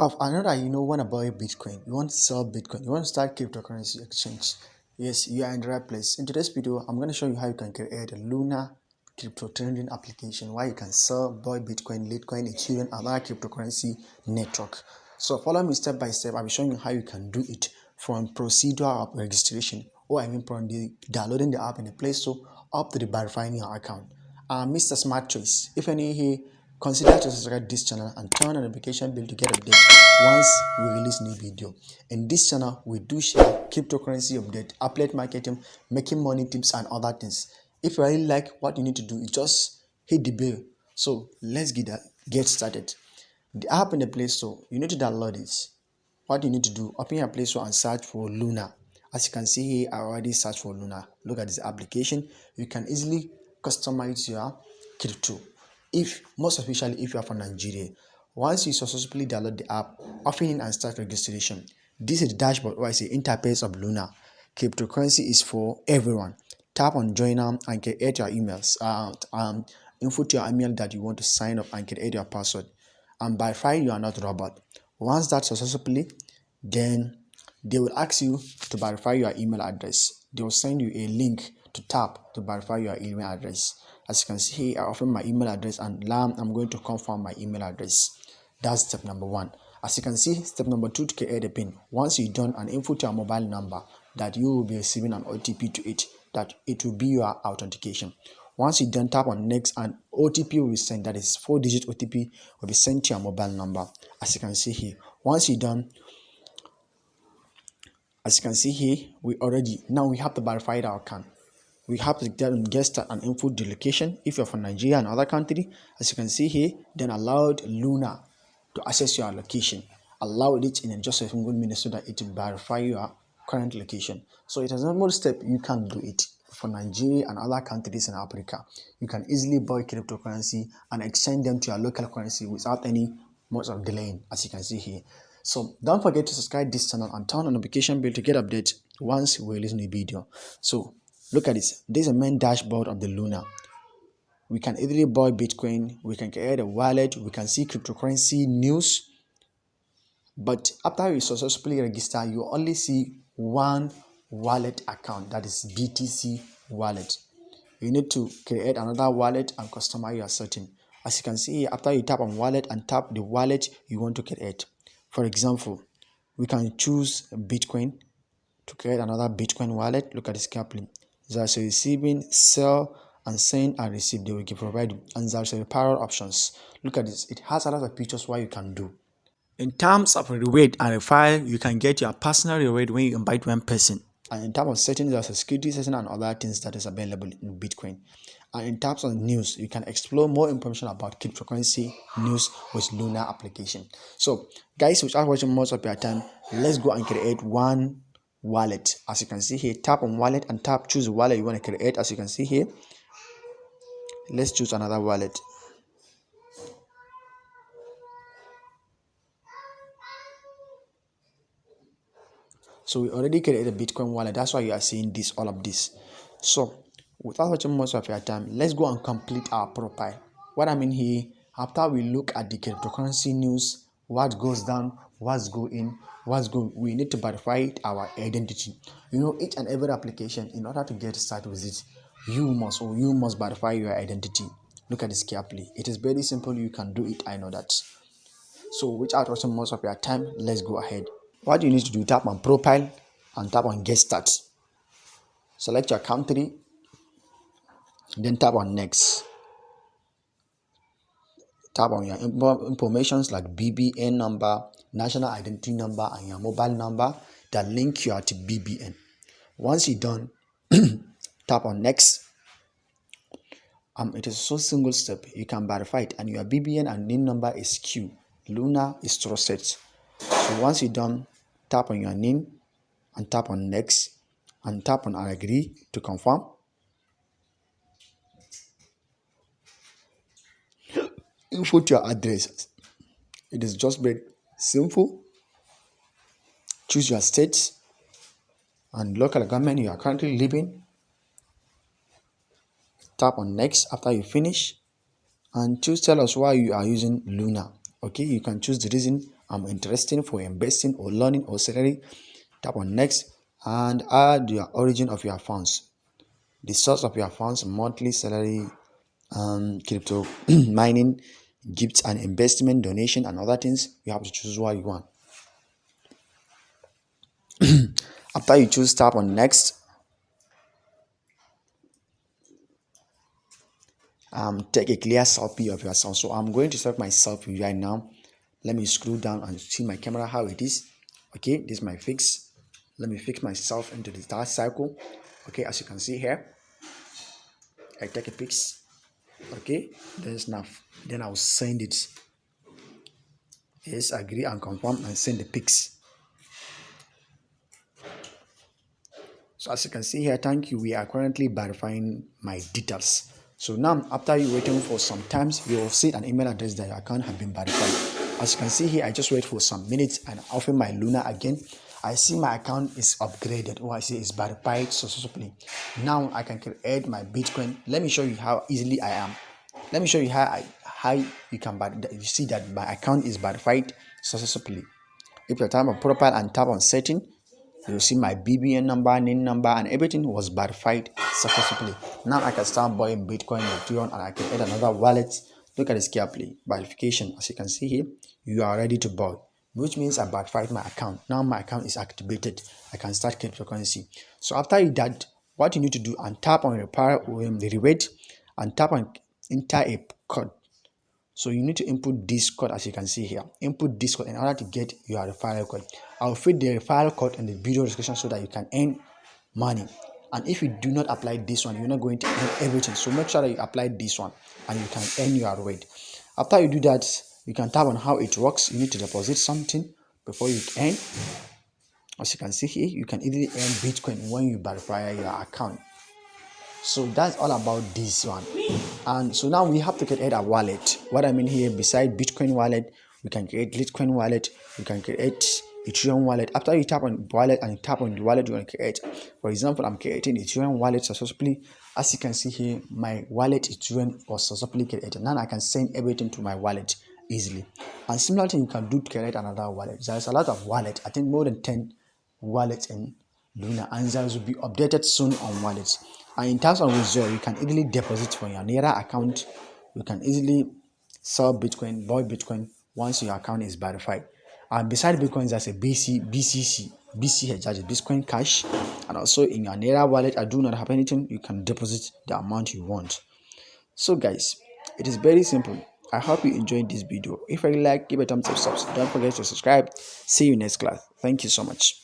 Of another, want to buy Bitcoin, you want to sell Bitcoin, you want to start cryptocurrency exchange. Yes, you are in the right place. In today's video, I'm going to show you how you can create a Luna crypto trading application where you can sell, buy Bitcoin, litcoin, Ethereum, and other cryptocurrency network. So follow me step by step. I'll be showing you how you can do it from procedure of registration, or from downloading the app in the Play Store up to the verifying your account. Mr. Smart Choice, if any here, consider to subscribe this channel and turn on the notification bell to get updates once we release new video. In this channel, we do share cryptocurrency update, affiliate marketing, making money tips, and other things. If you really like what you need to do, you just hit the bell. So let's get started. The app in the Play Store, you need to download it. What you need to do, open your Play Store and search for Luna. As you can see here, I already searched for Luna. Look at this application. You can easily customize your crypto. Most especially if you are from Nigeria. Once you successfully download the app, open it and start registration. This is the dashboard or I say interface of Luna. Cryptocurrency is for everyone. Tap on join and create your emails. Input your email that you want to sign up and create your password. And verify you are not a robot. Once that's successfully, then they will ask you to verify your email address. They will send you a link to tap to verify your email address. As you can see here, I offer my email address and now I'm going to confirm my email address. That's step number 1. As you can see, step number 2 to create a PIN. Once you're done and input your mobile number that you will be receiving an OTP to it, that it will be your authentication. Once you done, tap on next and OTP will be sent. That is 4-digit OTP will be sent to your mobile number. As you can see here, once you're done, as you can see here, we have to verify our account. We have to get start and input the location. If you're from Nigeria and other country, as you can see here, then allowed Luna to access your location. Allow it in just a single minute so that it will verify your current location. So it is a normal step. You can do it for Nigeria and other countries in Africa. You can easily buy cryptocurrency and exchange them to your local currency without any much of delaying, as you can see here. So don't forget to subscribe this channel and turn on the notification bell to get updates once we release a new video. So look at this. This is a main dashboard of the Luna. We can easily buy Bitcoin. We can create a wallet. We can see cryptocurrency news. But after you successfully register, you only see one wallet account, that is BTC wallet. You need to create another wallet and customize your setting. As you can see here, after you tap on wallet and tap the wallet you want to create. For example, we can choose Bitcoin to create another Bitcoin wallet. Look at this carefully. There's a receiving, sell, and send and receive. They will provide you. And there's a referral options. Look at this. It has a lot of features what you can do. In terms of reward and referral, you can get your personal reward when you invite one person. And in terms of settings, there's a security setting and other things that is available in Bitcoin. And in terms of news, you can explore more information about cryptocurrency news with Luna application. So, guys, without wasting most of your time, let's go and create one wallet. As you can see here, tap on wallet and choose the wallet you want to create. As you can see here, let's choose another wallet. So we already created a Bitcoin wallet. That's why you are seeing all of this. So without watching much of your time, let's go and complete our profile. What I mean here, after we look at the cryptocurrency news, what goes down, what's going, we need to verify our identity. Each and every application, in order to get started with it, you must verify your identity. Look at this carefully. It is very simple. You can do it. I know that. So without wasting much of your time, let's go ahead. What you need to do, tap on profile and tap on get start. Select your country, then tap on next. Tap on your informations like BBN number, national identity number, and your mobile number that link you to BBN. Once you're done, tap on next. It is so single step. You can verify it, and your BBN and NIN number is Q. Luna is trusted. So once you're done, tap on your NIN and tap on next and tap on agree to confirm. Input your address. It is just very simple. Choose your state and local government you are currently living. Tap on next after you finish and tell us why you are using Luna. Okay, you can choose the reason I'm interested for investing or learning or salary. Tap on next and add your origin of your funds, the source of your funds, monthly salary, crypto mining, gifts and investment, donation, and other things. You have to choose what you want. After you choose, tap on next. Take a clear selfie of yourself. So I'm going to selfie myself right now. Let me scroll down and see my camera how it is. Okay, this is my fix. Let me fix myself into the start circle. Okay, as you can see here, I take a pics. Okay, then snap. Then I'll send it. Yes, agree and confirm and send the pics. So as you can see here, thank you. We are currently verifying my details. So now, after you waiting for some times, you will see an email address that your account has been verified. As you can see here, I just wait for some minutes and open my Luna again. I see my account is upgraded, or I see it's verified successfully. Now I can create my Bitcoin. Let me show you how easily I am. Let me show you how you can you see that my account is verified successfully. If you tap on profile and tap on setting, you see my BBN number, NIN number, and everything was verified successfully. Now I can start buying Bitcoin with Tron and I can add another wallet. Look at this carefully. Verification. As you can see here, you are ready to buy, which means I verified my account. Now my account is activated. I can start cryptocurrency. So after you that, what you need to do and tap on the reward and tap on enter a code. So you need to input this code as you can see here. Input this code in order to get your referral code. I'll feed the referral code in the video description so that you can earn money. And if you do not apply this one, you're not going to earn everything. So make sure that you apply this one and you can earn your reward. After you do that, you can tap on how it works. You need to deposit something before you earn. As you can see here, you can easily earn Bitcoin when you verify your account. So that's all about this one. And so now we have to create a wallet. What I mean here, beside Bitcoin wallet, we can create litcoin wallet, we can create Ethereum wallet. After you tap on wallet and you tap on the wallet you want to create, for example, I'm creating Ethereum wallet successfully. As you can see here, my wallet Ethereum was successfully created. Now I can send everything to my wallet easily. And similar thing you can do to create another wallet. There's a lot of wallet. I think more than 10 wallets in Luna, and those will be updated soon on wallets. And in terms of withdrawal, you can easily deposit from your Naira account. You can easily sell Bitcoin, buy Bitcoin once your account is verified. And beside Bitcoin, there's a BCH, that is Bitcoin Cash. And also in your Naira wallet, I do not have anything. You can deposit the amount you want. So guys, it is very simple. I hope you enjoyed this video. If you like, give a thumbs up. Don't forget to subscribe. See you next class. Thank you so much.